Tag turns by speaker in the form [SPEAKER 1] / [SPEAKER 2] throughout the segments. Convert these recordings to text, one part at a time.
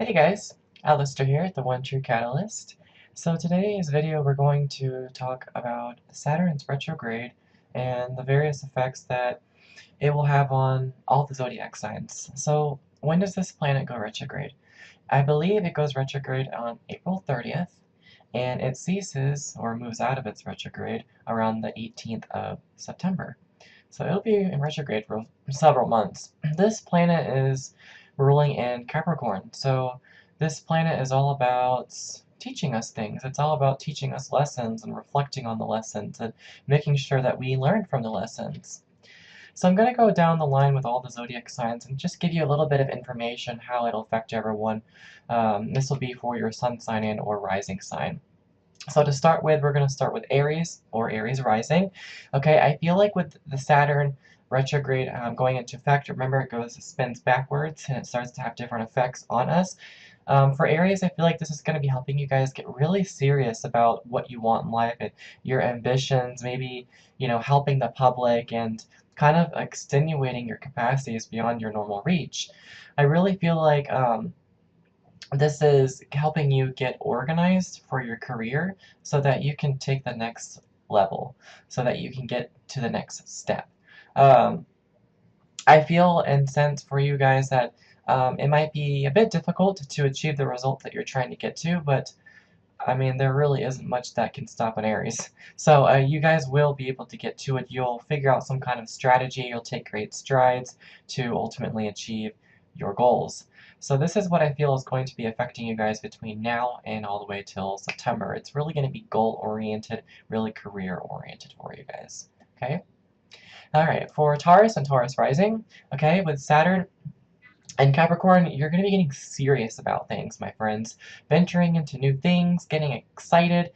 [SPEAKER 1] Hey guys, Alistair here, the One True Catalyst. So today's video we're going to talk about Saturn's retrograde and the various effects that it will have on all the zodiac signs. So when does this planet go retrograde? I believe it goes retrograde on April 30th, and it ceases or moves out of its retrograde around the 18th of September. So it'll be in retrograde for several months. This planet is ruling in Capricorn, so this planet is all about teaching us things. It's all about teaching us lessons and reflecting on the lessons and making sure that we learn from the lessons. So I'm going to go down the line with all the zodiac signs and just give you a little bit of information how it'll affect everyone. This will be for your sun sign and or rising sign. So to start with, we're going to start with Aries, or Aries rising. Okay, I feel like with the Saturn retrograde going into effect, remember it spins backwards and it starts to have different effects on us. For Aries, I feel like this is going to be helping you guys get really serious about what you want in life and your ambitions, maybe, helping the public and kind of extenuating your capacities beyond your normal reach. I really feel like this is helping you get organized for your career so that you can take the next level, so that you can get to the next step. I feel and sense for you guys that it might be a bit difficult to achieve the result that you're trying to get to, but I mean, there really isn't much that can stop an Aries. So you guys will be able to get to it. You'll figure out some kind of strategy. You'll take great strides to ultimately achieve your goals. So this is what I feel is going to be affecting you guys between now and all the way till September. It's really going to be goal-oriented, really career-oriented for you guys. Okay? Alright, for Taurus and Taurus rising, okay, with Saturn and Capricorn, you're going to be getting serious about things, my friends. Venturing into new things, getting excited,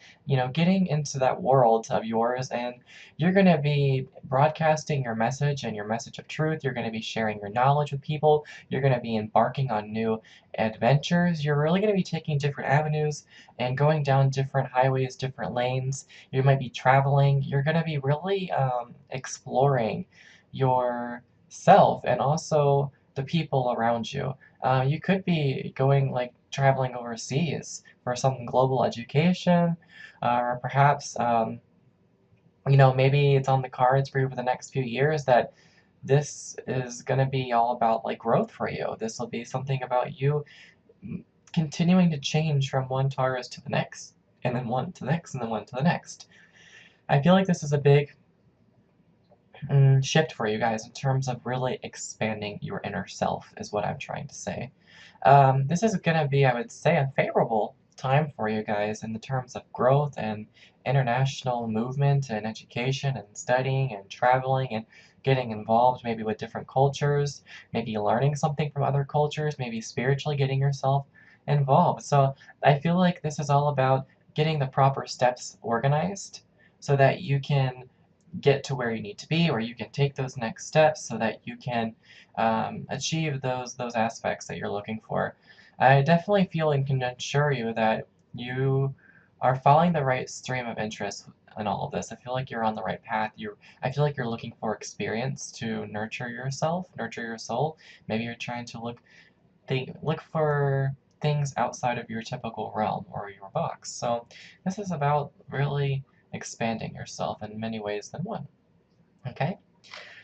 [SPEAKER 1] getting into that world of yours, and you're going to be broadcasting your message and your message of truth. You're going to be sharing your knowledge with people. You're going to be embarking on new adventures. You're really going to be taking different avenues and going down different highways, different lanes. You might be traveling. You're going to be really exploring yourself and also the people around you. You could be going, traveling overseas for some global education, or perhaps, maybe it's on the cards for you for the next few years that this is going to be all about, growth for you. This will be something about you continuing to change from one Taurus to the next, and then one to the next, and then one to the next. I feel like this is a big shift for you guys in terms of really expanding your inner self is what I'm trying to say. This is going to be, I would say, a favorable time for you guys in the terms of growth and international movement and education and studying and traveling and getting involved maybe with different cultures, maybe learning something from other cultures, maybe spiritually getting yourself involved. So I feel like this is all about getting the proper steps organized so that you can get to where you need to be, or you can take those next steps so that you can achieve those aspects that you're looking for. I definitely feel and can assure you that you are following the right stream of interest in all of this. I feel like you're on the right path. I feel like you're looking for experience to nurture yourself, nurture your soul. Maybe you're trying to look for things outside of your typical realm or your box. So this is about really expanding yourself in many ways than one. Okay?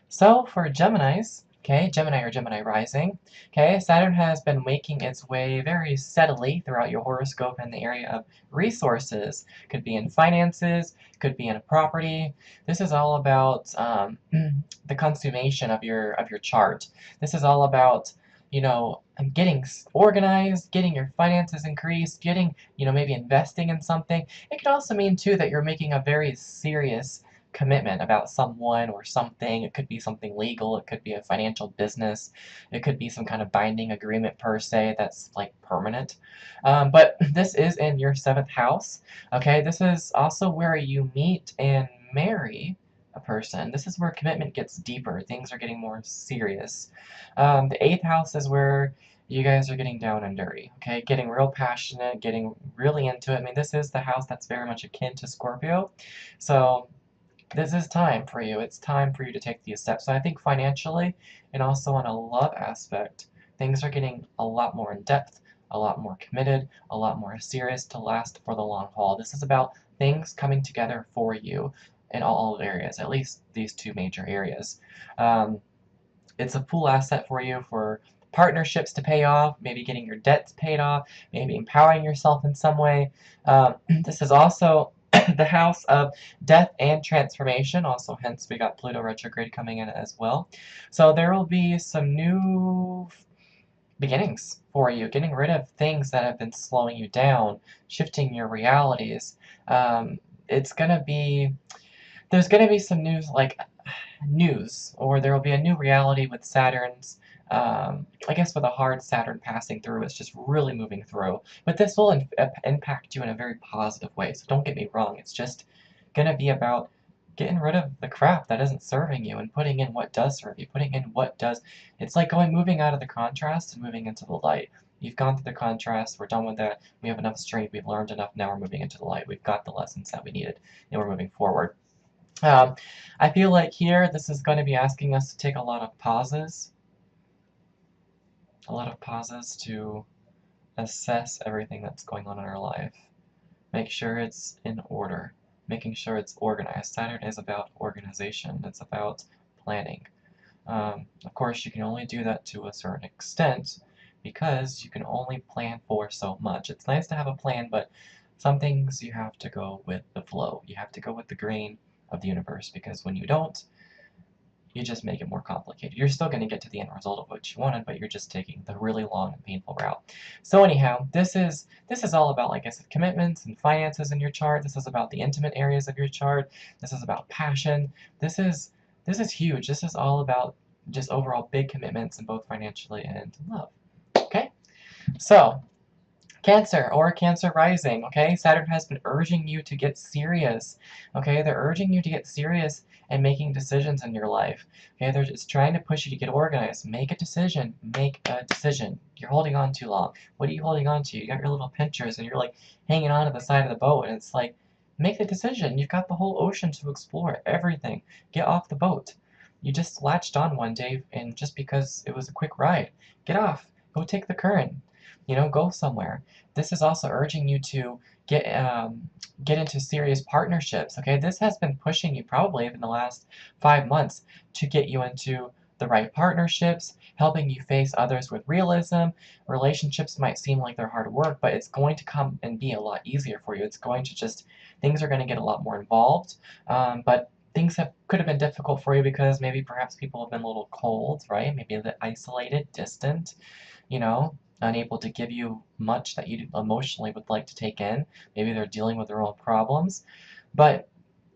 [SPEAKER 1] So for Geminis, okay, Gemini or Gemini rising, okay, Saturn has been making its way very steadily throughout your horoscope in the area of resources. Could be in finances, could be in a property. This is all about the consummation of your chart. This is all about getting organized, getting your finances increased, getting, maybe investing in something. It could also mean, too, that you're making a very serious commitment about someone or something. It could be something legal, it could be a financial business, it could be some kind of binding agreement per se that's, permanent. But this is in your 7th house, okay? This is also where you meet and marry a person. This is where commitment gets deeper. Things are getting more serious. The 8th house is where you guys are getting down and dirty, okay? Getting real passionate, getting really into it. I mean, this is the house that's very much akin to Scorpio. So this is time for you. It's time for you to take these steps. So I think financially and also on a love aspect, things are getting a lot more in depth, a lot more committed, a lot more serious to last for the long haul. This is about things coming together for you in all areas, at least these two major areas. It's a pool asset for you for partnerships to pay off, maybe getting your debts paid off, maybe empowering yourself in some way. This is also the house of death and transformation, also hence we got Pluto retrograde coming in as well. So there will be some new beginnings for you, getting rid of things that have been slowing you down, shifting your realities. It's gonna be, there's gonna be some news, or there will be a new reality with Saturn's, I guess with a hard Saturn passing through, it's just really moving through. But this will impact you in a very positive way, so don't get me wrong, it's just gonna be about getting rid of the crap that isn't serving you and putting in what does serve you, putting in what does. It's like moving out of the contrast and moving into the light. You've gone through the contrast, we're done with that, we have enough strength, we've learned enough, now we're moving into the light. We've got the lessons that we needed, and we're moving forward. I feel like here, this is going to be asking us to take a lot of pauses to assess everything that's going on in our life. Make sure it's in order, making sure it's organized. Saturn is about organization, it's about planning. Of course, you can only do that to a certain extent because you can only plan for so much. It's nice to have a plan, but some things you have to go with the flow. You have to go with the grain of the universe, because when you don't, you just make it more complicated. You're still going to get to the end result of what you wanted, but you're just taking the really long and painful route. So anyhow, this is all about, like I said, commitments and finances in your chart. This is about the intimate areas of your chart. This is about passion. This is huge. This is all about just overall big commitments in both financially and love. Okay? So, Cancer or Cancer rising, okay? Saturn has been urging you to get serious, okay? They're urging you to get serious and making decisions in your life, okay? They're just trying to push you to get organized. Make a decision. Make a decision. You're holding on too long. What are you holding on to? You got your little pinchers and you're like hanging on to the side of the boat, and it's like, make the decision. You've got the whole ocean to explore, everything. Get off the boat. You just latched on one day, and just because it was a quick ride, get off. Go take the current. You know, go somewhere. This is also urging you to get into serious partnerships, okay? This has been pushing you probably in the last 5 months to get you into the right partnerships, helping you face others with realism. Relationships might seem like they're hard work, but it's going to come and be a lot easier for you. It's going to just, things are going to get a lot more involved, but things could have been difficult for you because maybe perhaps people have been a little cold, right? Maybe a bit isolated, distant, you know, unable to give you much that you emotionally would like to take in. Maybe they're dealing with their own problems. But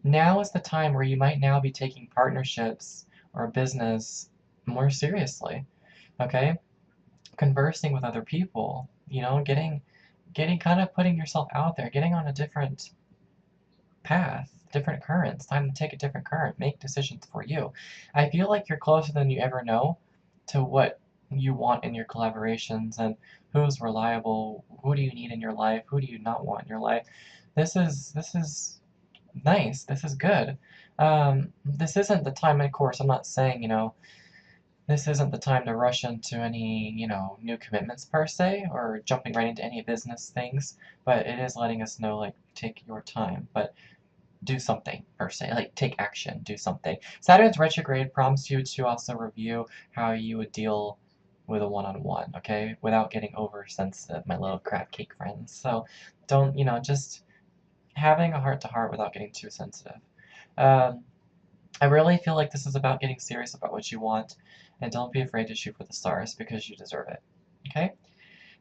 [SPEAKER 1] now is the time where you might now be taking partnerships or business more seriously, okay? Conversing with other people, you know, getting kind of putting yourself out there, getting on a different path, different currents. Time to take a different current, make decisions for you. I feel like you're closer than you ever know to what you want in your collaborations and who's reliable, who do you need in your life, who do you not want in your life. This is nice, this is good. This isn't the time, of course, I'm not saying, you know, this isn't the time to rush into any, you know, new commitments per se, or jumping right into any business things, but it is letting us know, like, take your time, but do something per se, like take action, do something. Saturn's retrograde prompts you to also review how you would deal with a one-on-one, okay, without getting oversensitive, my little crab cake friends. So don't, you know, just having a heart-to-heart without getting too sensitive. I really feel like this is about getting serious about what you want, and don't be afraid to shoot for the stars because you deserve it, okay?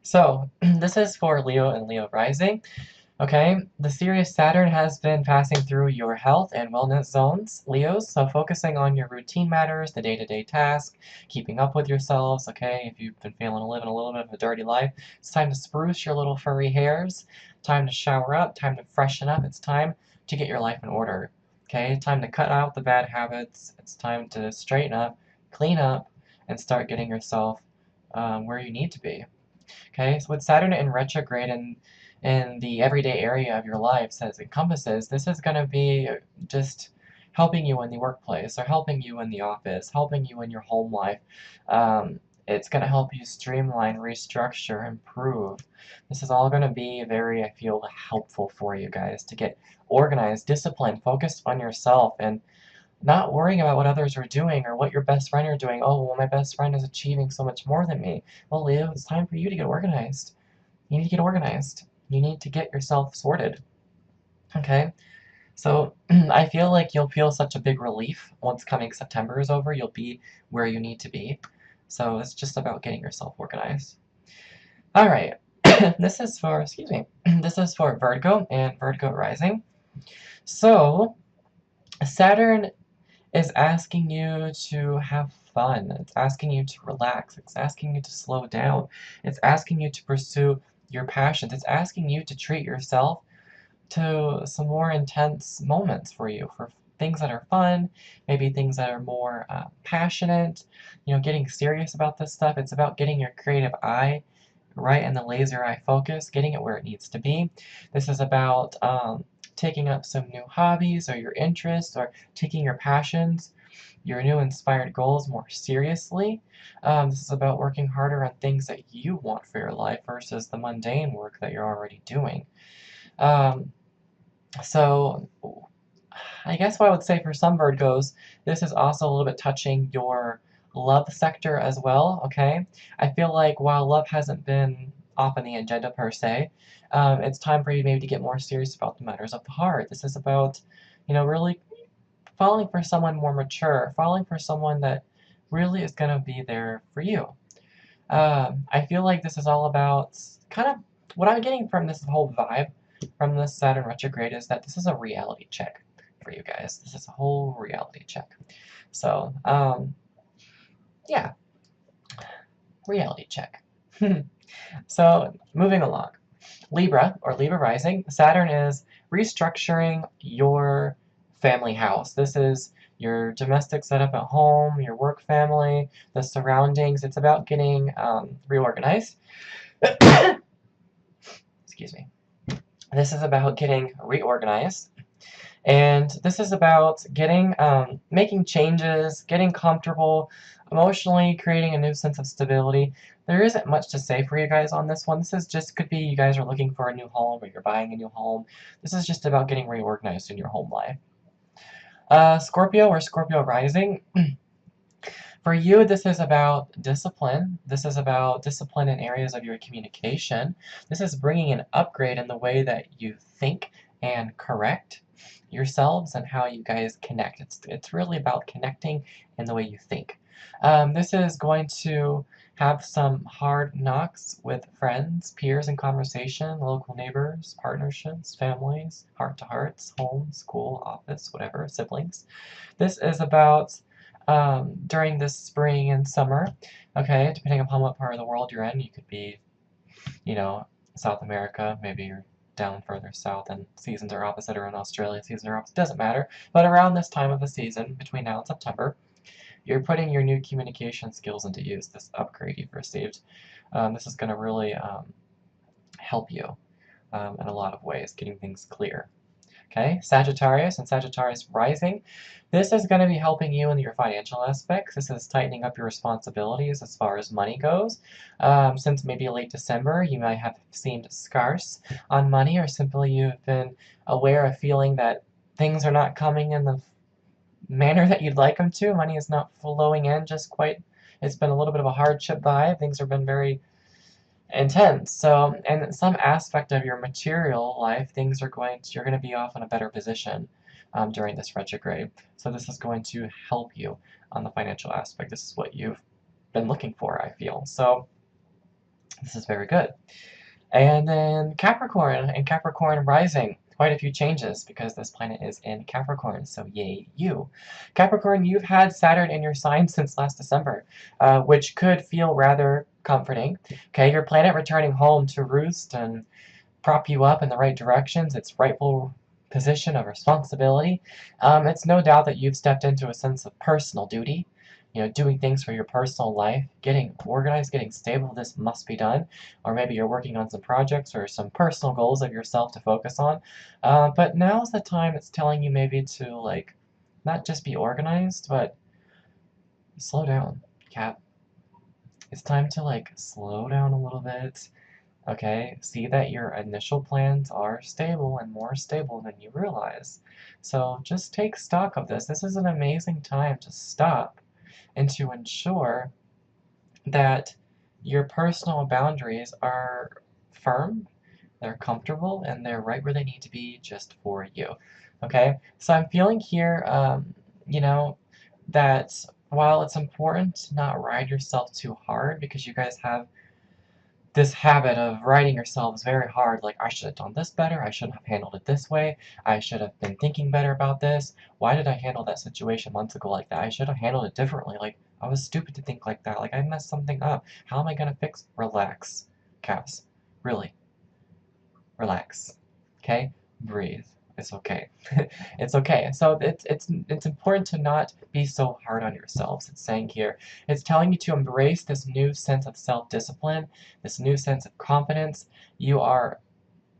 [SPEAKER 1] So this is for Leo and Leo rising. Okay, the Sirius Saturn has been passing through your health and wellness zones, Leos, so focusing on your routine matters, the day-to-day tasks, keeping up with yourselves, okay? If you've been feeling living a little bit of a dirty life, it's time to spruce your little furry hairs, time to shower up, time to freshen up, it's time to get your life in order, okay? Time to cut out the bad habits, it's time to straighten up, clean up, and start getting yourself where you need to be, okay? So with Saturn in retrograde and the everyday area of your life says encompasses, this is going to be just helping you in the workplace, or helping you in the office, helping you in your home life. It's going to help you streamline, restructure, improve. This is all going to be very, I feel, helpful for you guys to get organized, disciplined, focused on yourself, and not worrying about what others are doing or what your best friend are doing. Oh, well, my best friend is achieving so much more than me. Well, Leo, it's time for you to get organized. You need to get organized. You need to get yourself sorted. Okay? So I feel like you'll feel such a big relief once coming September is over. You'll be where you need to be. So it's just about getting yourself organized. All right. This is for, excuse me, this is for Virgo and Virgo rising. So Saturn is asking you to have fun. It's asking you to relax. It's asking you to slow down. It's asking you to pursue your passions. It's asking you to treat yourself to some more intense moments for you, for things that are fun, maybe things that are more passionate, getting serious about this stuff. It's about getting your creative eye right in the laser eye focus, getting it where it needs to be. This is about taking up some new hobbies or your interests, or taking your passions, your new inspired goals more seriously. This is about working harder on things that you want for your life versus the mundane work that you're already doing. So I guess what I would say for some Virgos, this is also a little bit touching your love sector as well, okay? I feel like while love hasn't been off on the agenda per se, it's time for you maybe to get more serious about the matters of the heart. This is about, really falling for someone more mature, falling for someone that really is going to be there for you. I feel like this is all about kind of what I'm getting from this whole vibe from this Saturn retrograde is that this is a reality check for you guys. This is a whole reality check. So, yeah, reality check. So, moving along. Libra, or Libra rising, Saturn is restructuring your family house. This is your domestic setup at home, your work family, the surroundings. It's about getting reorganized. Excuse me. This is about getting reorganized. And this is about getting, making changes, getting comfortable, emotionally creating a new sense of stability. There isn't much to say for you guys on this one. This is just, could be you guys are looking for a new home or you're buying a new home. This is just about getting reorganized in your home life. Scorpio or Scorpio rising. For you, this is about discipline. This is about discipline in areas of your communication. This is bringing an upgrade in the way that you think and correct yourselves and how you guys connect. It's really about connecting in the way you think. This is going to have some hard knocks with friends, peers in conversation, local neighbors, partnerships, families, heart-to-hearts, home, school, office, whatever, siblings. This is about during this spring and summer, okay, depending upon what part of the world you're in. You could be, South America, maybe you're down further south and seasons are opposite, or in Australia seasons are opposite, doesn't matter. But around this time of the season, between now and September, you're putting your new communication skills into use, this upgrade you've received. This is going to really help you in a lot of ways, getting things clear. Okay, Sagittarius and Sagittarius rising. This is going to be helping you in your financial aspects. This is tightening up your responsibilities as far as money goes. Since maybe late December, you might have seemed scarce on money, or simply you've been aware of feeling that things are not coming in the manner that you'd like them to. Money is not flowing in just quite. It's been a little bit of a hardship vibe. Things have been very intense. So, in some aspect of your material life, you're going to be off in a better position during this retrograde. So this is going to help you on the financial aspect. This is what you've been looking for, I feel. So this is very good. And then Capricorn and Capricorn rising. Quite a few changes because this planet is in Capricorn, so yay you. Capricorn, you've had Saturn in your sign since last December, which could feel rather comforting. Okay, your planet returning home to roost and prop you up in the right directions, its rightful position of responsibility. It's no doubt that you've stepped into a sense of personal duty, doing things for your personal life, getting organized, getting stable. This must be done. Or maybe you're working on some projects or some personal goals of yourself to focus on. But now's the time it's telling you maybe to, not just be organized, but slow down, Cap. It's time to like slow down a little bit. Okay, see that your initial plans are stable and more stable than you realize. So just take stock of this. This is an amazing time to stop and to ensure that your personal boundaries are firm, they're comfortable, and they're right where they need to be just for you. Okay, so I'm feeling here, you know, that while it's important to not ride yourself too hard because you guys have this habit of writing yourselves very hard, like, I should have done this better, I should have handled it this way, I should have been thinking better about this, why did I handle that situation months ago like that, I should have handled it differently, like, I was stupid to think like that, like, I messed something up, how am I gonna fix? Relax, Cass, really, relax, okay? Breathe. It's okay. It's okay. So it's important to not be so hard on yourselves. It's saying here, it's telling you to embrace this new sense of self-discipline, this new sense of confidence. You are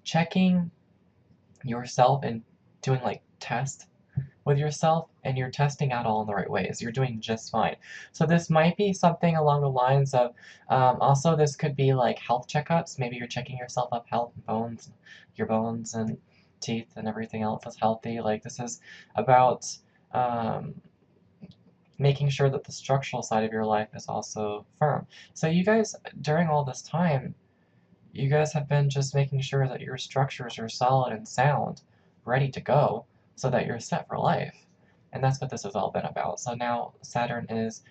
[SPEAKER 1] checking yourself and doing like tests with yourself, and you're testing out all in the right ways. You're doing just fine. So this might be something along the lines of, also this could be like health checkups. Maybe you're checking yourself up health, bones, your bones and teeth and everything else is healthy. Like this is about um, making sure that the structural side of your life is also firm. So you guys, during all this time, you guys have been just making sure that your structures are solid and sound, ready to go, so that you're set for life. And that's what this has all been about. So now Saturn is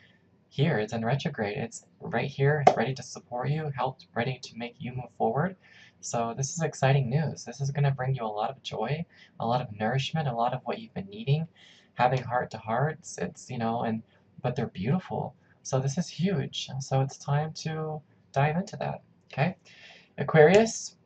[SPEAKER 1] here, it's in retrograde, it's right here, it's ready to support you, helped, ready to make you move forward. So this is exciting news. This is going to bring you a lot of joy, a lot of nourishment, a lot of what you've been needing, having heart-to-hearts, it's, and, but they're beautiful. So this is huge. So it's time to dive into that, okay? Aquarius,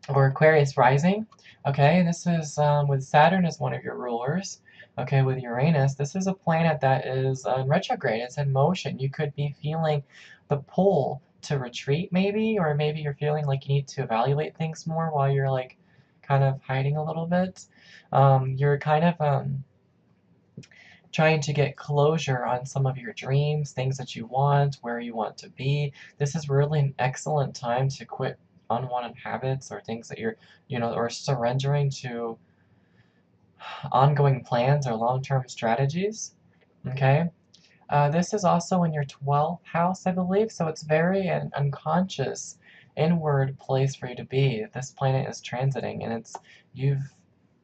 [SPEAKER 1] or Aquarius rising. Okay, this is with Saturn as one of your rulers. Okay, with Uranus, this is a planet that is in retrograde. It's in motion. You could be feeling the pull to retreat, maybe, or maybe you're feeling like you need to evaluate things more while you're like kind of hiding a little bit. You're kind of trying to get closure on some of your dreams, things that you want, where you want to be. This is really an excellent time to quit unwanted habits or things that you're, or surrendering to ongoing plans or long-term strategies. Okay? This is also in your 12th house, I believe, so it's very an unconscious, inward place for you to be. This planet is transiting, and you've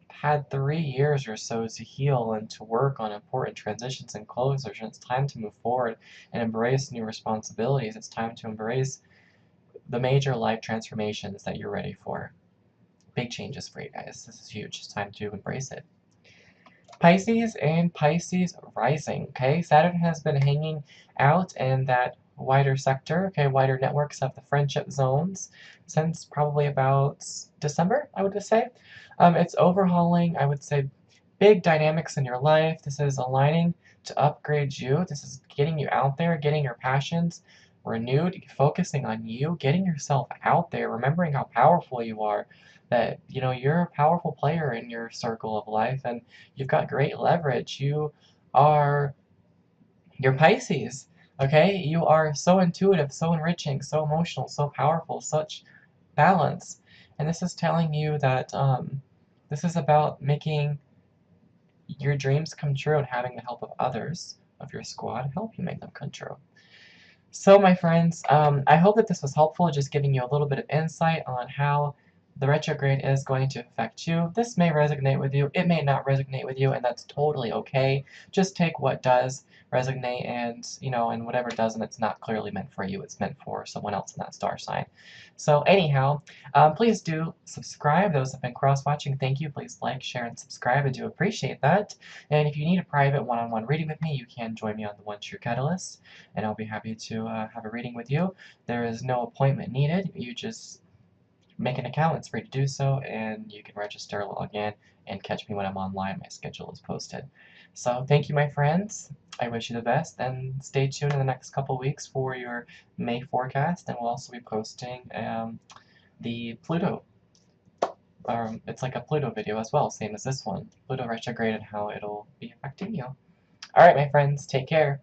[SPEAKER 1] had 3 years or so to heal and to work on important transitions and closures, and it's time to move forward and embrace new responsibilities. It's time to embrace the major life transformations that you're ready for. Big changes for you guys. This is huge. It's time to embrace it. Pisces and Pisces rising. Okay, Saturn has been hanging out in that wider sector, okay, wider networks of the friendship zones since probably about December, I would just say. It's overhauling, I would say, big dynamics in your life. This is aligning to upgrade you. This is getting you out there, getting your passions renewed, focusing on you, getting yourself out there, remembering how powerful you are, that, you're a powerful player in your circle of life, and you've got great leverage. You're Pisces, okay? You are so intuitive, so enriching, so emotional, so powerful, such balance. And this is telling you that this is about making your dreams come true and having the help of others, of your squad, help you make them come true. So, my friends, I hope that this was helpful, just giving you a little bit of insight on how the retrograde is going to affect you. This may resonate with you, it may not resonate with you, and that's totally okay. Just take what does resonate, and and whatever doesn't, it's not clearly meant for you, it's meant for someone else in that star sign. So anyhow, please do subscribe. Those have been cross-watching, thank you. Please like, share, and subscribe. I do appreciate that. And if you need a private one-on-one reading with me, you can join me on the One True Catalyst, and I'll be happy to have a reading with you. There is no appointment needed. You just make an account, it's free to do so, and you can register, log in, and catch me when I'm online. My schedule is posted. So thank you, my friends. I wish you the best, and stay tuned in the next couple weeks for your May forecast, and we'll also be posting the Pluto. It's like a Pluto video as well, same as this one. Pluto retrograde and how it'll be affecting you. Alright, my friends, take care.